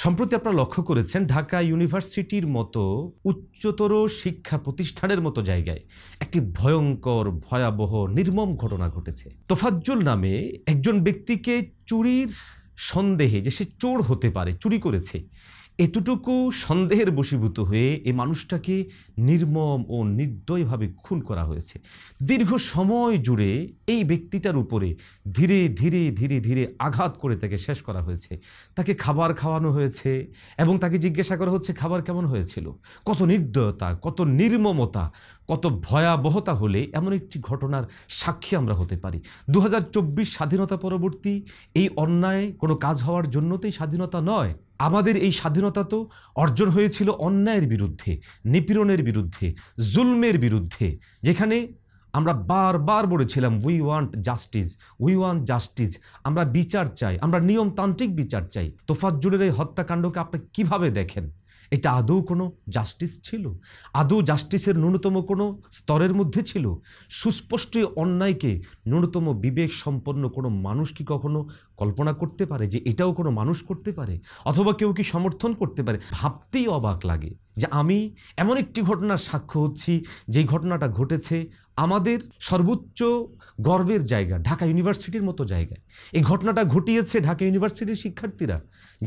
সম্প্রতি আপনারা লক্ষ্য করেছেন ঢাকা ইউনিভার্সিটির মতো উচ্চতর শিক্ষা প্রতিষ্ঠানের মতো জায়গায় একটি ভয়ঙ্কর ভয়াবহ নির্মম ঘটনা ঘটেছে। তোফাজ্জল নামে একজন ব্যক্তিকে চুরির সন্দেহে যে সে চোর হতে পারে, চুরি করেছে, এতটুকু সন্দেহের বশীভূত হয়ে এই মানুষটাকে নির্মম ও নির্দয়ভাবে খুন করা হয়েছে। দীর্ঘ সময় জুড়ে এই ব্যক্তিটার উপরে ধীরে ধীরে ধীরে ধীরে আঘাত করে তাকে শেষ করা হয়েছে। তাকে খাবার খাওয়ানো হয়েছে এবং তাকে জিজ্ঞাসা করা হচ্ছে খাবার কেমন হয়েছিল। কত নির্দয়তা, কত নির্মমতা, কত ভয়াবহতা হলে এমন একটি ঘটনার সাক্ষী আমরা হতে পারি। 2024 স্বাধীনতা পরবর্তী এই অন্যায় কোনো কাজ হওয়ার জন্য তো এই স্বাধীনতা নয়। আমাদের এই স্বাধীনতা তো অর্জন হয়েছিল অন্যায়ের বিরুদ্ধে, নিপীড়নের বিরুদ্ধে, জুলমের বিরুদ্ধে, যেখানে আমরা বারবার বলেছিলাম we want justice, we want justice, আমরা বিচার চাই, আমরা নিয়মতান্ত্রিক বিচার চাই। তোফাজ্জলের এই হত্যাকাণ্ডকে আপনি কিভাবে দেখেন? এটা আদৌ কোনো জাস্টিস ছিল? আদৌ জাস্টিসের ন্যূনতম কোনো স্তরের মধ্যে ছিল? সুস্পষ্ট অন্যায়কে ন্যূনতম বিবেক সম্পন্ন কোনো মানুষ কি কখনো কল্পনা করতে পারে যে এটাও কোনো মানুষ করতে পারে? অথবা কেউ কি সমর্থন করতে পারে? ভাবতেই অবাক লাগে যে আমি এমন একটি ঘটনার সাক্ষ্য হচ্ছি, যেই ঘটনাটা ঘটেছে আমাদের সর্বোচ্চ গর্বের জায়গা ঢাকা ইউনিভার্সিটির মতো জায়গায়। এই ঘটনাটা ঘটিয়েছে ঢাকা ইউনিভার্সিটির শিক্ষার্থীরা,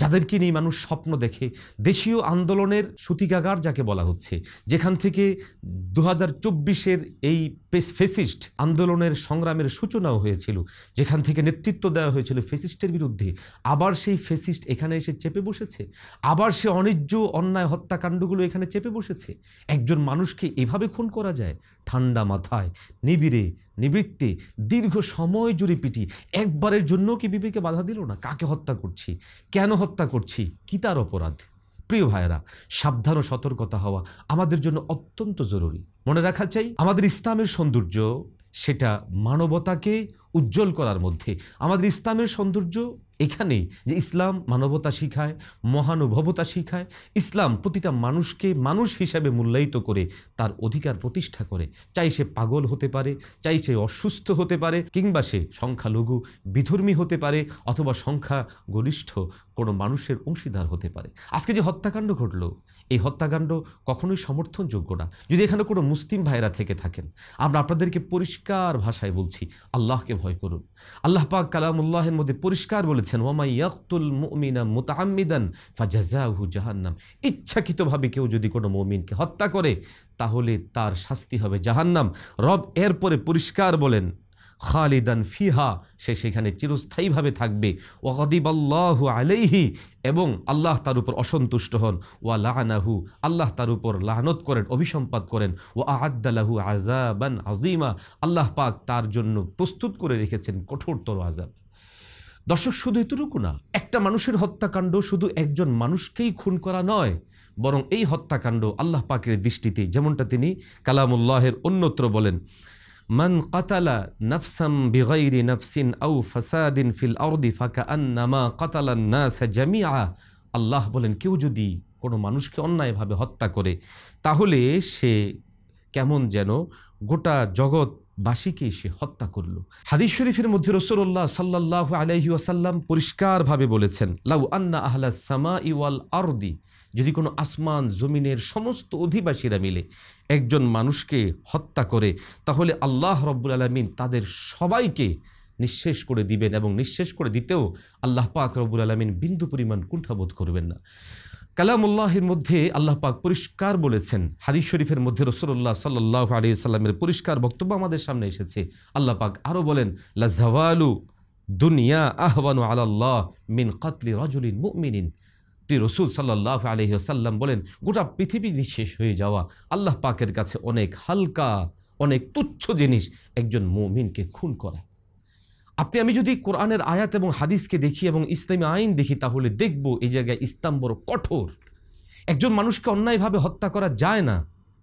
যাদেরকে নিয়ে মানুষ স্বপ্ন দেখে। দেশীয় আন্দোলনের সূতিকাগার যাকে বলা হচ্ছে, যেখান থেকে 2024-এর এই ফেসিস্ট আন্দোলনের সংগ্রামের সূচনাও হয়েছিল, যেখান থেকে নেতৃত্ব দেওয়া হয়েছিল ফেসিস্টের বিরুদ্ধে, আবার সেই ফেসিস্ট এখানে এসে চেপে বসেছে, আবার সে অন্যায্য অন্যায় হত্যাকাণ্ডগুলো এখানে চেপে বসেছে। একজন মানুষকে এভাবে খুন করা যায়? ঠান্ডা মাথায়, নিবিড়ে, নিবৃত্তে, দীর্ঘ সময় জুড়ে পিটি একবারের জন্য কি বিবেকে বাধা দিল না? কাকে হত্যা করছি, কেন হত্যা করছি, কি তার অপরাধ? প্রিয় ভাইয়েরা, সাবধান ও সতর্কতা হওয়া আমাদের জন্য অত্যন্ত জরুরি। মনে রাখা চাই আমাদের ইসলামের সৌন্দর্য সেটা মানবতাকে উজ্জ্বল করার মধ্যে। আমাদের ইসলামের সৌন্দর্য এখানেই যে ইসলাম মানবতা শিখায়, মহানুভবতা শিখায়। ইসলাম প্রতিটা মানুষকে মানুষ হিসাবে মূল্যায়িত করে তার অধিকার প্রতিষ্ঠা করে। চাই সে পাগল হতে পারে, চাই সে অসুস্থ হতে পারে, কিংবা সে সংখ্যালঘু বিধর্মী হতে পারে, অথবা সংখ্যাগরিষ্ঠ কোনো মানুষের অংশীদার হতে পারে। আজকে যে হত্যাকাণ্ড ঘটল, এই হত্যাকাণ্ড কখনোই সমর্থনযোগ্য না। যদি এখানে কোনো মুসলিম ভাইরা থেকে থাকেন, আমরা আপনাদেরকে পরিষ্কার ভাষায় বলছি, আল্লাহকে ভয় করুন। আল্লাহ পাক কালামুল্লাহের মধ্যে পরিষ্কার বলেছেন, ওয়ামাই ইয়াকতুল মুমিনা মুতাআম্মিদান ফাজাযাহু জাহান্নাম। ইচ্ছাকৃতভাবে কেউ যদি কোনো মুমিনকে হত্যা করে তাহলে তার শাস্তি হবে জাহান্নাম। রব এরপরে পরিষ্কার বলেন, খালিদান ফিহা, সে সেখানে চিরস্থায়ীভাবে থাকবে। ওয়া গাদিবাল্লাহু আলাইহি, এবং আল্লাহ তার উপর অসন্তুষ্ট হন। ওয়া লাআনাহু, আল্লাহ তার উপর লানত করেন, অভিসম্পাত করেন। ওয়া আ'আদ্দা লাহু আযাবান আযীমা, আল্লাহ পাক তার জন্য প্রস্তুত করে রেখেছেন কঠোরতর আযাব। দর্শক, শুধু এতটুকু না, একটা মানুষের হত্যাকাণ্ড শুধু একজন মানুষকেই খুন করা নয়, বরং এই হত্যাকাণ্ড আল্লাহ পাকের দৃষ্টিতে, যেমনটা তিনি কালামুল্লাহের অন্যত্র বলেন, মান কাতালা নাফসাম বিগাইরি নাফসিন আও ফাসাদিন ফিল আরদি ফাকাআন্নামা কাতালান নাস জামিআ। আল্লাহ বলেন, কেউ যদি কোনো মানুষকে অন্যায়ভাবে হত্যা করে তাহলে সে কেমন যেন গোটা জগৎবাসীকে সে হত্যা করল। হাদিস শরীফের মধ্যে রাসূলুল্লাহ সাল্লাল্লাহু আলাইহি ওয়াসাল্লাম পরিষ্কারভাবে বলেছেন, লাউ আন্না আহলাস সামাই ওয়াল আরদি, যদি কোনো আসমান জমিনের সমস্ত অধিবাসীরা মিলে একজন মানুষকে হত্যা করে তাহলে আল্লাহ রব্বুল আলামিন তাদের সবাইকে নিঃশেষ করে দিবেন, এবং নিঃশেষ করে দিতেও আল্লাহ পাক রব্বুল আলামিন বিন্দু পরিমাণ কুণ্ঠাবোধ করবেন না। কালামুল্লাহের মধ্যে আল্লাহ পাক পরিষ্কার বলেছেন, হাদিস শরীফের মধ্যে রাসূলুল্লাহ সাল্লাল্লাহু আলাইহি ওয়াসাল্লামের পরিষ্কার বক্তব্য আমাদের সামনে এসেছে। আল্লাহ পাক আরও বলেন, লা যাওয়ালু দুনিয়া আহওয়ানু আলাল্লাহ মিন কাতলি রাজুলিন মুমিনিন। রাসূল সাল্লাল্লাহু আলাইহি ওয়াসাল্লাম বলেন, গোটা পৃথিবী নিঃশেষ হয়ে যাওয়া আল্লাহ পাকের কাছে অনেক হালকা, অনেক তুচ্ছ জিনিস একজন মুমিনকে খুন করা। আমি যদি কোরআনের আয়াত এবং হাদিসকে দেখি এবং ইসলামী আইন দেখি, তাহলে দেখব এই জায়গায় ইসলাম বড় কঠোর। একজন মানুষকে অন্যায়ভাবে হত্যা করা যায় না।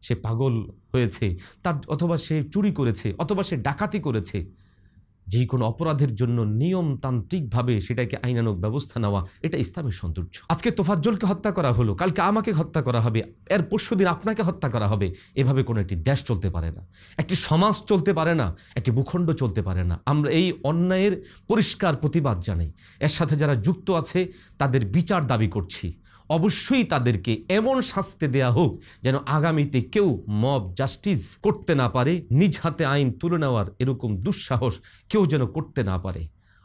সে পাগল হয়েছে, তার অথবা সে চুরি করেছে, অথবা সে ডাকাতি করেছে, যে কোনো অপরাধের জন্য নিয়মতান্ত্রিকভাবে সেটাকে আইনানুগ ব্যবস্থা নেওয়া, এটা ইসলামের সৌন্দর্য। আজকে তোফাজ্জলকে হত্যা করা হলো, কালকে আমাকে হত্যা করা হবে, এর পরশুদিন আপনাকে হত্যা করা হবে। এভাবে কোনো একটি দেশ চলতে পারে না, একটি সমাজ চলতে পারে না, একটি ভূখণ্ড চলতে পারে না। আমরা এই অন্যায়ের পরিষ্কার প্রতিবাদ জানাই। এর সাথে যারা যুক্ত আছে তাদের বিচার দাবি করছি। অবশ্যই তাদেরকে এমন শাস্তি দেয়া হোক যেন আগামীতে কেউ মব জাস্টিস করতে না পারে, নিজ হাতে আইন তুলে নেওয়ার এরকম দুঃসাহস কেউ যেন করতে না পারে।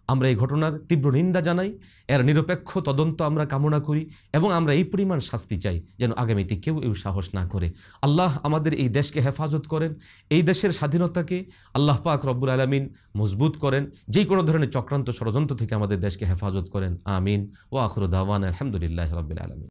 আমরা এই ঘটনার তীব্র নিন্দা জানাই, এর নিরপেক্ষ তদন্ত আমরা কামনা করি এবং আমরা এই পরিমাণ শাস্তি চাই যেন আগামীতে কেউ এই সাহস না করে। আল্লাহ আমাদের এই দেশকে হেফাজত করেন, এই দেশের স্বাধীনতাকে আল্লাহ পাক রব্বুল আলামিন মজবুত করেন, যে কোনো ধরনের চক্রান্ত ষড়যন্ত্র থেকে আমাদের দেশকে হেফাজত করেন। আমিন। ওয়া আখিরু দাওয়ানা আলহামদুলিল্লাহি রাব্বিল আলামিন।